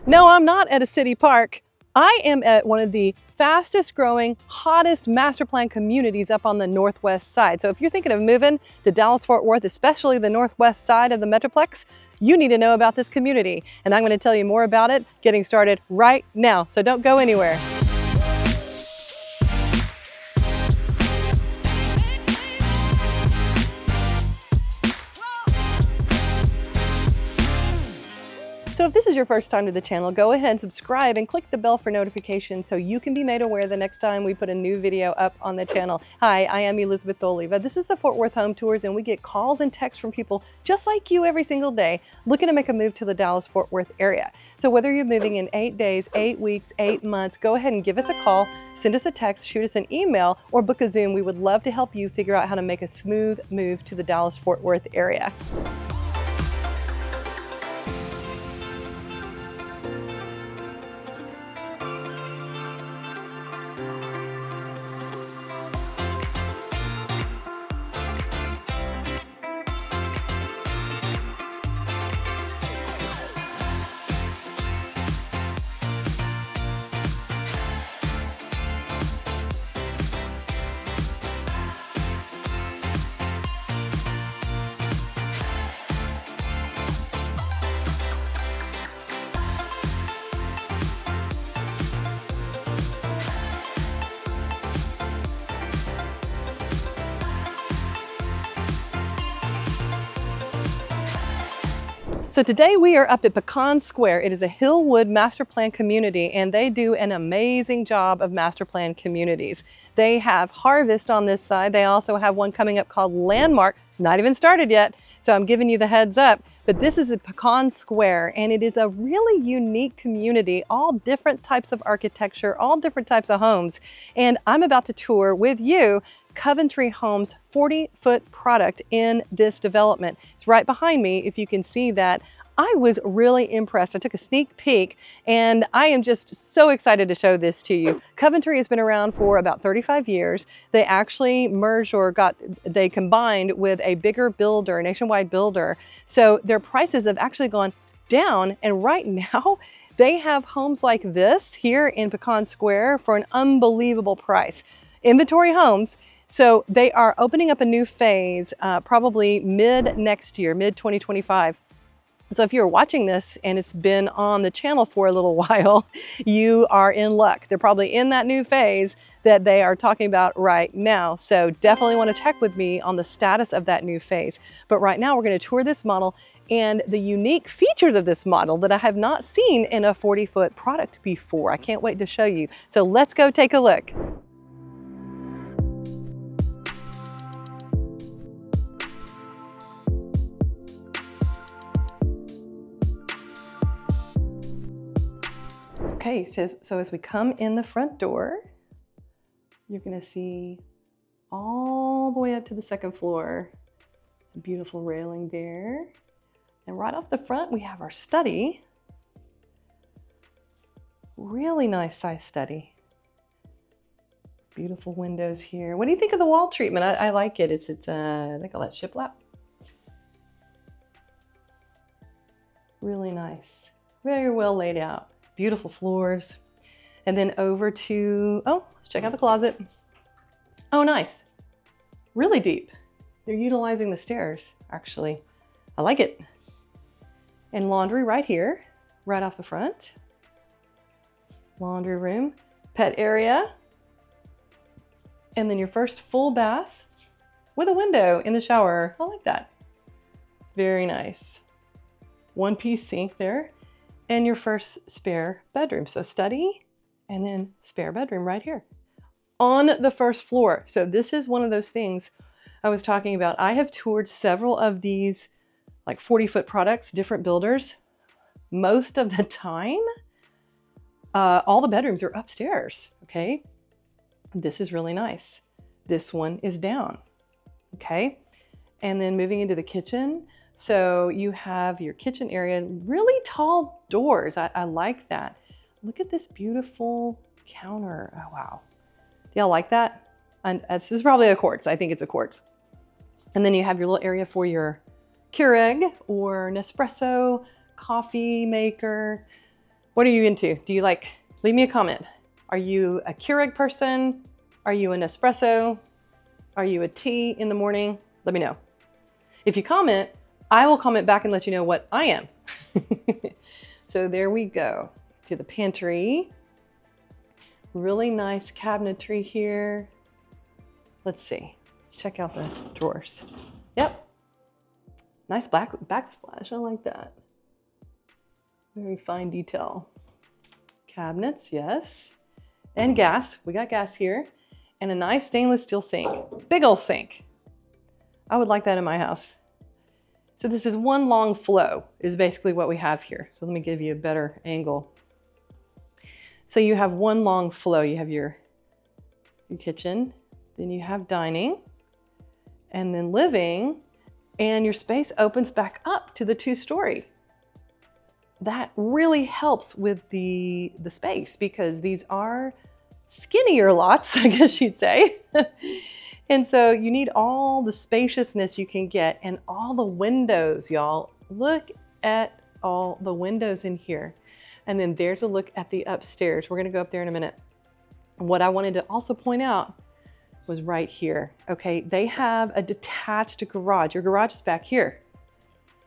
No, I'm not at a city park. I am at one of the fastest growing, hottest master plan communities up on the northwest side. So if you're thinking of moving to Dallas-Fort Worth, especially the northwest side of the Metroplex, you need to know about this community. And I'm going to tell you more about it getting started right now. So don't go anywhere. So if this is your first time to the channel, go ahead and subscribe and click the bell for notifications so you can be made aware the next time we put a new video up on the channel. Hi, I am Elizabeth Oliva. This is the Fort Worth Home Tours, and we get calls and texts from people just like you every single day looking to make a move to the Dallas-Fort Worth area. So whether you're moving in 8 days, 8 weeks, 8 months, go ahead and give us a call, send us a text, shoot us an email, or book a Zoom. We would love to help you figure out how to make a smooth move to the Dallas-Fort Worth area. So today we are up at Pecan Square. It is a Hillwood master plan community, and they do an amazing job of master plan communities. They have Harvest on this side. They also have one coming up called Landmark, not even started yet. So I'm giving you the heads up, but this is a Pecan Square, and it is a really unique community, all different types of architecture, all different types of homes. And I'm about to tour with you Coventry Homes 40-foot product in this development. It's right behind me, if you can see that. I was really impressed. I took a sneak peek, and I am just so excited to show this to you. Coventry has been around for about 35 years. They actually merged they combined with a bigger builder, a nationwide builder. So their prices have actually gone down, and right now they have homes like this here in Pecan Square for an unbelievable price. Inventory homes. So they are opening up a new phase probably mid next year, mid 2025. So if you're watching this and it's been on the channel for a little while, you are in luck. They're probably in that new phase that they are talking about right now. So definitely want to check with me on the status of that new phase. But right now we're going to tour this model and the unique features of this model that I have not seen in a 40-foot product before. I can't wait to show you. So let's go take a look. Okay, so as we come in the front door, you're going to see all the way up to the second floor, a beautiful railing there. And right off the front, we have our study. Really nice size study. Beautiful windows here. What do you think of the wall treatment? I like it. It's they call that shiplap. Really nice. Very well laid out. Beautiful floors. And then over to, let's check out the closet. Oh, nice. Really deep. They're utilizing the stairs, actually. I like it. And laundry right here, right off the front. Laundry room, pet area. And then your first full bath with a window in the shower. I like that. Very nice. One-piece sink there. And your first spare bedroom. So study and then spare bedroom right here on the first floor. So this is one of those things I was talking about. I have toured several of these like 40-foot products, different builders. Most of the time, all the bedrooms are upstairs, okay? This is really nice. This one is down, okay? And then moving into the kitchen. So you have your kitchen area, really tall doors. I like that. Look at this beautiful counter. Oh, wow. Do y'all like that? And this is probably a quartz. I think it's a quartz. And then you have your little area for your Keurig or Nespresso, coffee maker. What are you into? Do you like, leave me a comment. Are you a Keurig person? Are you an espresso? Are you a tea in the morning? Let me know. If you comment, I will comment back and let you know what I am. So there we go to the pantry. Really nice cabinetry here. Let's see, check out the drawers. Yep, nice backsplash, I like that. Very fine detail. Cabinets, yes. And gas, we got gas here. And a nice stainless steel sink, big old sink. I would like that in my house. So this is one long flow is basically what we have here. So let me give you a better angle. So you have one long flow. You have your kitchen, then you have dining, and then living, and your space opens back up to the 2-story. That really helps with the space because these are skinnier lots, I guess you'd say. And so you need all the spaciousness you can get and all the windows, y'all. Look at all the windows in here. And then there's a look at the upstairs. We're gonna go up there in a minute. What I wanted to also point out was right here. Okay, they have a detached garage. Your garage is back here.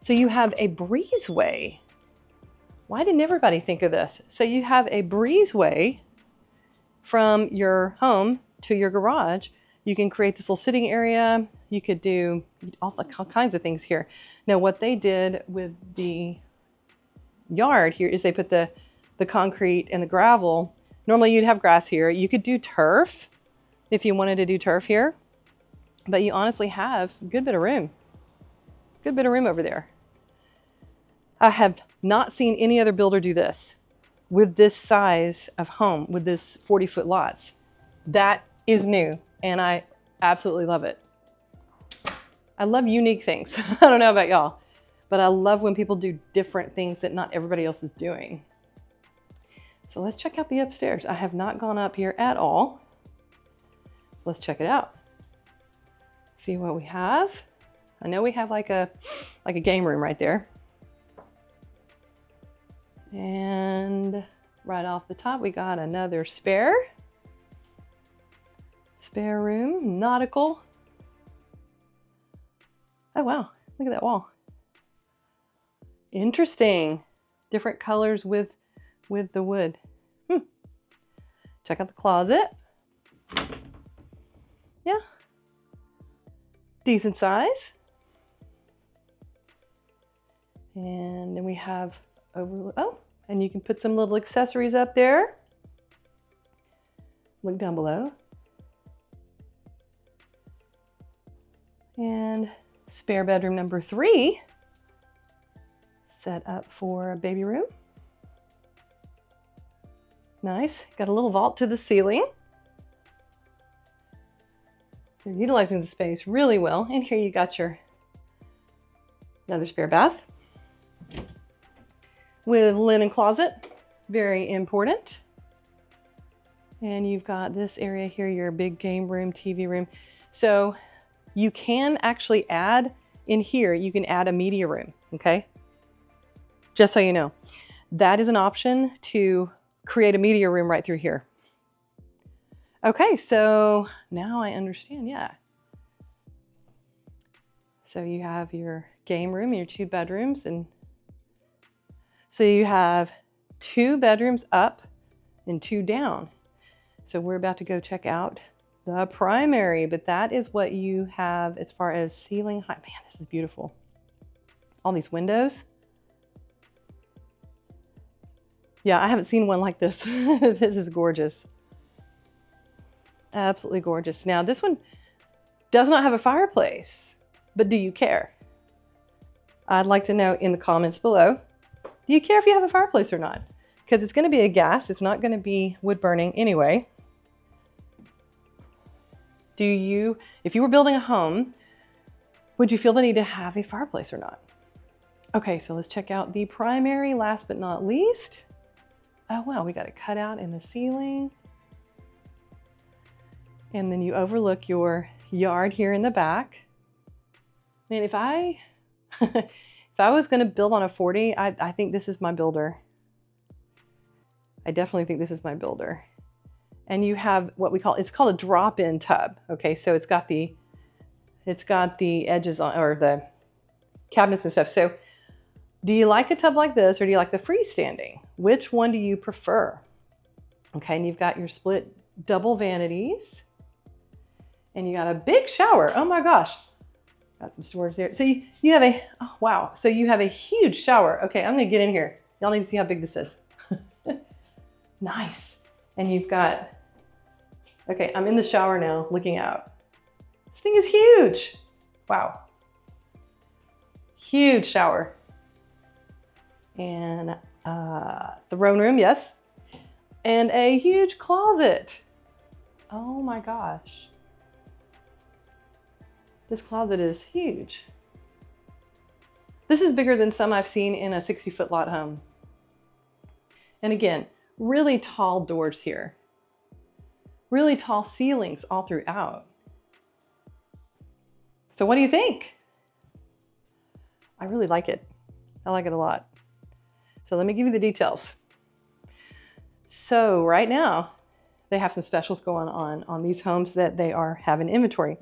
So you have a breezeway. Why didn't everybody think of this? So you have a breezeway from your home to your garage. You can create this little sitting area. You could do all kinds of things here. Now, what they did with the yard here is they put the concrete and the gravel. Normally you'd have grass here. You could do turf if you wanted to do turf here, but you honestly have a good bit of room. Good bit of room over there. I have not seen any other builder do this with this size of home, with this 40-foot lots. That is new, and I absolutely love it. I love unique things. I don't know about y'all, but I love when people do different things that not everybody else is doing. So let's check out the upstairs. I have not gone up here at all. Let's check it out. See what we have. I know we have like a game room right there. And right off the top, we got another spare room, nautical. Oh wow, look at that wall. Interesting. Different colors with the wood. Check out the closet. Yeah. Decent size. And then we have and you can put some little accessories up there. Look down below. And spare bedroom number 3, set up for a baby room. Nice, got a little vault to the ceiling. You're utilizing the space really well. And here you got another spare bath with linen closet, very important. And you've got this area here, your big game room, TV room. So you can actually add in here, you can add a media room, okay? Just so you know, that is an option to create a media room right through here. Okay, so now I understand, yeah. So you have your game room, your 2 bedrooms, and so you have 2 bedrooms up and 2 down. So we're about to go check out the primary, but that is what you have as far as ceiling height. Man, this is beautiful. All these windows. Yeah, I haven't seen one like this. This is gorgeous. Absolutely gorgeous. Now, this one does not have a fireplace, but do you care? I'd like to know in the comments below. Do you care if you have a fireplace or not? Because it's going to be a gas. It's not going to be wood burning anyway. If you were building a home, would you feel the need to have a fireplace or not? Okay, so let's check out the primary last but not least. Oh wow, we got a cutout in the ceiling. And then you overlook your yard here in the back. Man, if I was going to build on a 40, I think this is my builder. I definitely think this is my builder. And you have what we call, it's called a drop-in tub. Okay, so it's got the edges on, or the cabinets and stuff. So do you like a tub like this, or do you like the freestanding? Which one do you prefer? Okay, and you've got your split double vanities, and you got a big shower. Oh my gosh, got some storage there. So you have a, oh wow, so you have a huge shower. Okay, I'm gonna get in here. Y'all need to see how big this is. Nice. And you've got, okay, I'm in the shower now looking out. This thing is huge. Wow. Huge shower. And throne room, yes. And a huge closet. Oh my gosh. This closet is huge. This is bigger than some I've seen in a 60-foot lot home. And again, really tall doors here. Really tall ceilings all throughout. So what do you think? I really like it. I like it a lot. So let me give you the details. So right now, they have some specials going on these homes that they are having inventory.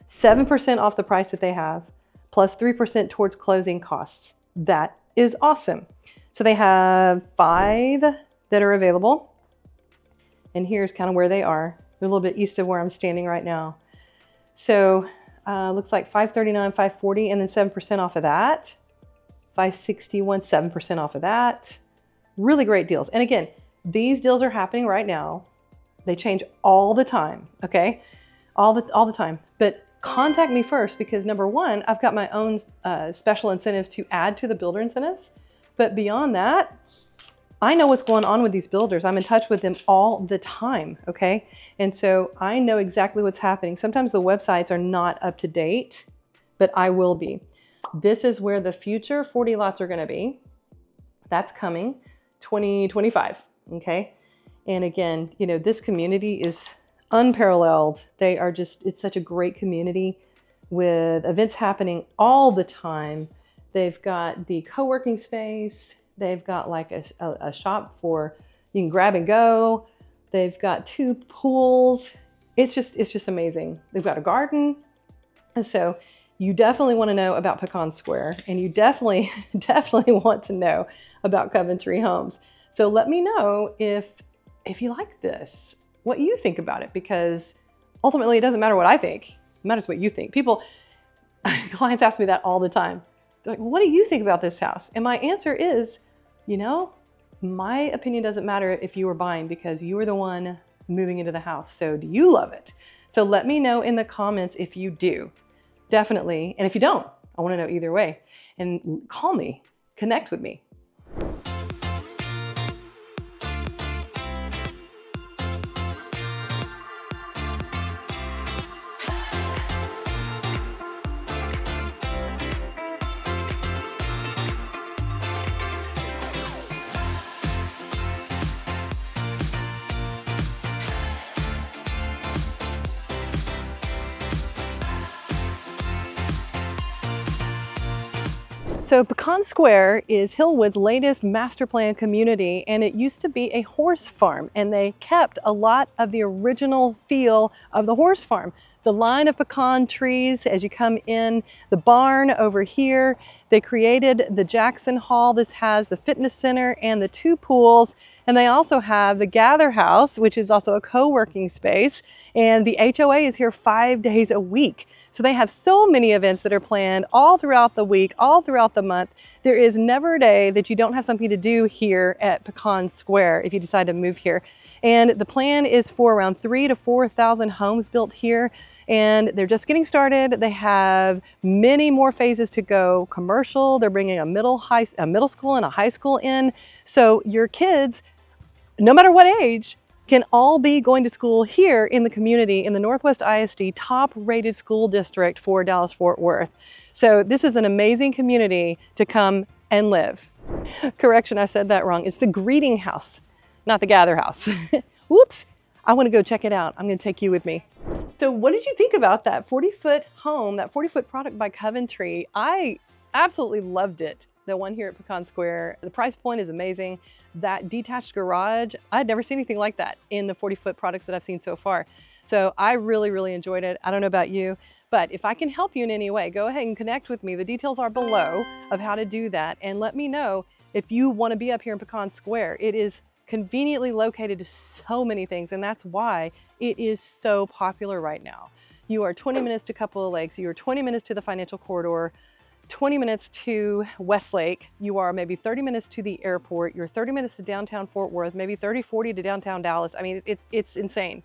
7% off the price that they have, plus 3% towards closing costs. That is awesome. So they have 5 that are available. And here's kind of where they are. They're a little bit east of where I'm standing right now. So looks like $539, $540, and then 7% off of that. $561, 7% off of that. Really great deals. And again, these deals are happening right now. They change all the time, okay? All the time. But contact me first, because number one, I've got my own special incentives to add to the builder incentives. But beyond that, I know what's going on with these builders. I'm in touch with them all the time, okay? And so I know exactly what's happening. Sometimes the websites are not up to date, but I will be. This is where the future 40 lots are gonna be. That's coming 2025, okay? And again, you know, this community is unparalleled. They are just, it's such a great community with events happening all the time. They've got the co-working space. They've got like a shop for, you can grab and go. They've got 2 pools. It's just amazing. They've got a garden. And so you definitely want to know about Pecan Square, and you definitely want to know about Coventry Homes. So let me know if you like this, what you think about it, because ultimately it doesn't matter what I think. It matters what you think. Clients ask me that all the time. They're like, well, what do you think about this house? And my answer is, you know, my opinion doesn't matter if you are buying, because you are the one moving into the house. So do you love it? So let me know in the comments if you do, definitely. And if you don't, I want to know either way. And call me, connect with me. So Pecan Square is Hillwood's latest master plan community, and it used to be a horse farm, and they kept a lot of the original feel of the horse farm. The line of pecan trees as you come in, the barn over here. They created the Jackson Hall. This has the fitness center and the 2 pools. And they also have the Gather House, which is also a co-working space. And the HOA is here 5 days a week. So they have so many events that are planned all throughout the week, all throughout the month. There is never a day that you don't have something to do here at Pecan Square if you decide to move here. And the plan is for around 3,000 to 4,000 homes built here. And they're just getting started. They have many more phases to go. Commercial, they're bringing a middle school and a high school in. So your kids, no matter what age, can all be going to school here in the community in the Northwest ISD top rated school district for Dallas-Fort Worth. So this is an amazing community to come and live. Correction, I said that wrong. It's the Greeting House, not the Gather House. Whoops, I want to go check it out. I'm going to take you with me. So what did you think about that 40-foot home, that 40-foot product by Coventry? I absolutely loved it. the one here at Pecan Square. The price point is amazing. That detached garage, I'd never seen anything like that in the 40-foot products that I've seen so far. So I really, really enjoyed it. I don't know about you, but if I can help you in any way, go ahead and connect with me. The details are below of how to do that, and let me know if you want to be up here in Pecan Square. It is conveniently located to so many things, and that's why it is so popular right now. You are 20 minutes to Couple of Lakes, you are 20 minutes to the financial corridor, 20 minutes to Westlake, you are maybe 30 minutes to the airport, you're 30 minutes to downtown Fort Worth, maybe 30, 40 to downtown Dallas. I mean, it's insane.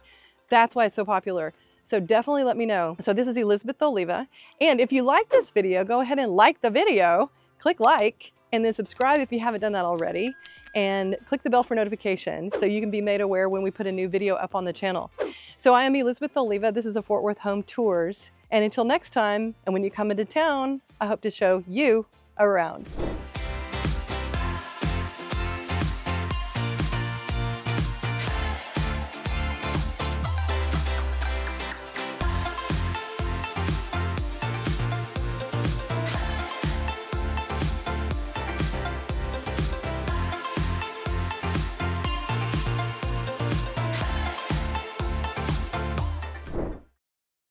That's why it's so popular. So definitely let me know. So this is Elizabeth Oliva. And if you like this video, go ahead and like the video, click like, and then subscribe if you haven't done that already. And click the bell for notifications so you can be made aware when we put a new video up on the channel. So I am Elizabeth Oliva. This is a Fort Worth Home Tours. And until next time, and when you come into town, I hope to show you around.